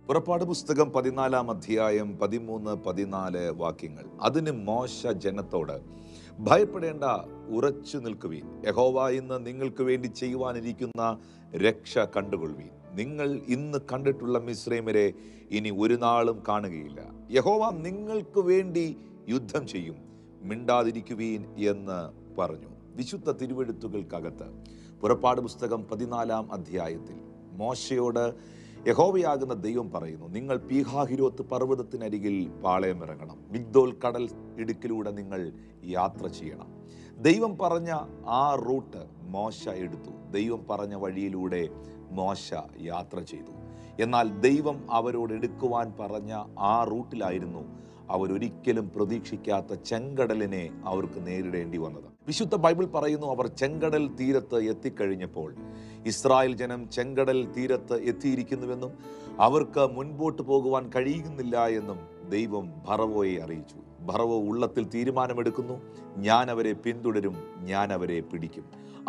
പുറപ്പാട് പുസ്തകം 14 അധ്യായം 13-14 വാക്യങ്ങൾ. അതിന് മോശ ജനത്തോട്, ഭയപ്പെടേണ്ട, ഉറച്ചു നിൽക്കുവീൻ. യഹോവ ഇന്ന് നിങ്ങൾക്ക് വേണ്ടി ചെയ്യുവാനിരിക്കുന്ന രക്ഷ കണ്ടുകൊള്ളുവീൻ. നിങ്ങൾ ഇന്ന് കണ്ടിട്ടുള്ള മിസ്രൈമ്യരെ ഇനി ഒരു നാളും കാണുകയില്ല. യഹോവ നിങ്ങൾക്ക് വേണ്ടി യുദ്ധം ചെയ്യും, മിണ്ടാതിരിക്കുവീൻ എന്ന് പറഞ്ഞു. വിശുദ്ധ തിരുവെഴുത്തുകൾക്കകത്ത് പുറപ്പാട് പുസ്തകം 14 അധ്യായത്തിൽ മോശയോട് യഹോവയാകുന്ന ദൈവം പറയുന്നു, നിങ്ങൾ പീഹാഹിരോത്ത് പർവ്വതത്തിനരികിൽ പാളയമിറങ്ങണം. മിഗ്ദോൽ കടൽ ഇടുക്കിലൂടെ നിങ്ങൾ യാത്ര ചെയ്യണം. ദൈവം പറഞ്ഞ ആ റൂട്ട് മോശ എടുത്തു. ദൈവം പറഞ്ഞ വഴിയിലൂടെ മോശ യാത്ര ചെയ്തു. എന്നാൽ ദൈവം അവരോട് എടുക്കുവാൻ പറഞ്ഞ ആ റൂട്ടിലായിരുന്നു അവരൊരിക്കലും പ്രതീക്ഷിക്കാത്ത ചെങ്കടലിനെ അവർക്ക് നേരിടേണ്ടി വന്നത്. വിശുദ്ധ ബൈബിൾ പറയുന്നു, അവർ ചെങ്കടൽ തീരത്ത് എത്തിക്കഴിഞ്ഞപ്പോൾ ഇസ്രായേൽ ജനം ചെങ്കടൽ തീരത്ത് എത്തിയിരിക്കുന്നുവെന്നും അവർക്ക് മുൻപോട്ട് പോകുവാൻ കഴിയുന്നില്ല എന്നും ദൈവം ഫറവോയെ അറിയിച്ചു. ഫറവോ ഉള്ളത്തിൽ തീരുമാനമെടുക്കുന്നു, ഞാൻ അവരെ പിന്തുടരും, ഞാൻ അവരെ പിടിക്കും.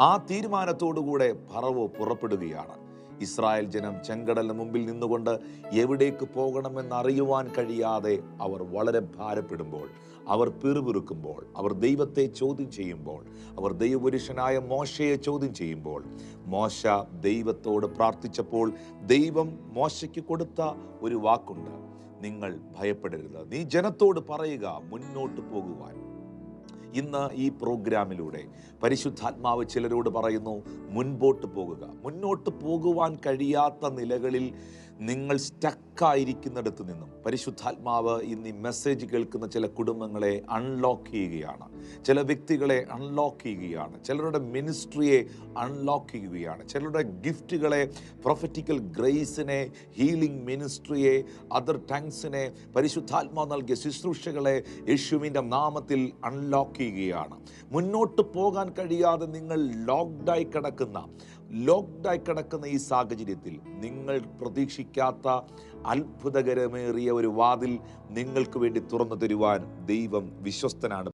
ആ തീരുമാനത്തോടുകൂടെ ഫറവോ പുറപ്പെടുകയാണ്. ഇസ്രായേൽ ജനം ചെങ്കടലിന് മുമ്പിൽ നിന്നുകൊണ്ട് എവിടേക്ക് പോകണമെന്നറിയുവാൻ കഴിയാതെ അവർ വളരെ ഭാരപ്പെടുമ്പോൾ, അവർ പിറുപിറുക്കുമ്പോൾ, അവർ ദൈവത്തെ ചോദ്യം ചെയ്യുമ്പോൾ, അവർ ദൈവപുരുഷനായ മോശയെ ചോദ്യം ചെയ്യുമ്പോൾ, മോശ ദൈവത്തോട് പ്രാർത്ഥിച്ചപ്പോൾ ദൈവം മോശയ്ക്ക് കൊടുത്ത ഒരു വാക്കുണ്ട്, നിങ്ങൾ ഭയപ്പെടരുത്, നീ ജനത്തോട് പറയുക മുന്നോട്ട് പോകുവാൻ. ഇന്ന് ഈ പ്രോഗ്രാമിലൂടെ പരിശുദ്ധാത്മാവ് ചിലരോട് പറയുന്നു, മുൻപോട്ട് പോകുക. മുന്നോട്ട് പോകുവാൻ കഴിയാത്ത നിലകളിൽ നിങ്ങൾ സ്റ്റക്കായിരിക്കുന്നിടത്ത് നിന്നും പരിശുദ്ധാത്മാവ് ഇന്ന് ഈ മെസ്സേജ് കേൾക്കുന്ന ചില കുടുംബങ്ങളെ അൺലോക്ക് ചെയ്യുകയാണ്, ചില വ്യക്തികളെ അൺലോക്ക് ചെയ്യുകയാണ്, ചിലരുടെ മിനിസ്ട്രിയെ അൺലോക്ക് ചെയ്യുകയാണ്, ചിലരുടെ ഗിഫ്റ്റുകളെ, പ്രൊഫറ്റിക്കൽ ഗ്രേസിനെ, ഹീലിംഗ് മിനിസ്ട്രിയെ, അതർ ടങ്സിനെ, പരിശുദ്ധാത്മാവ് നൽകിയ ശുശ്രൂഷകളെ യേശുവിൻ്റെ നാമത്തിൽ അൺലോക്ക് ചെയ്യുകയാണ്. മുന്നോട്ട് പോകാൻ കഴിയാതെ നിങ്ങൾ ലോക്ക്ഡായി കിടക്കുന്ന ഈ സാഹചര്യത്തിൽ നിങ്ങൾ പ്രതീക്ഷിക്കാത്ത അത്ഭുതകരമേറിയ ഒരു വാതിൽ നിങ്ങൾക്ക് വേണ്ടി തുറന്നു തരുവാൻ ദൈവം വിശ്വസ്തനാണ്.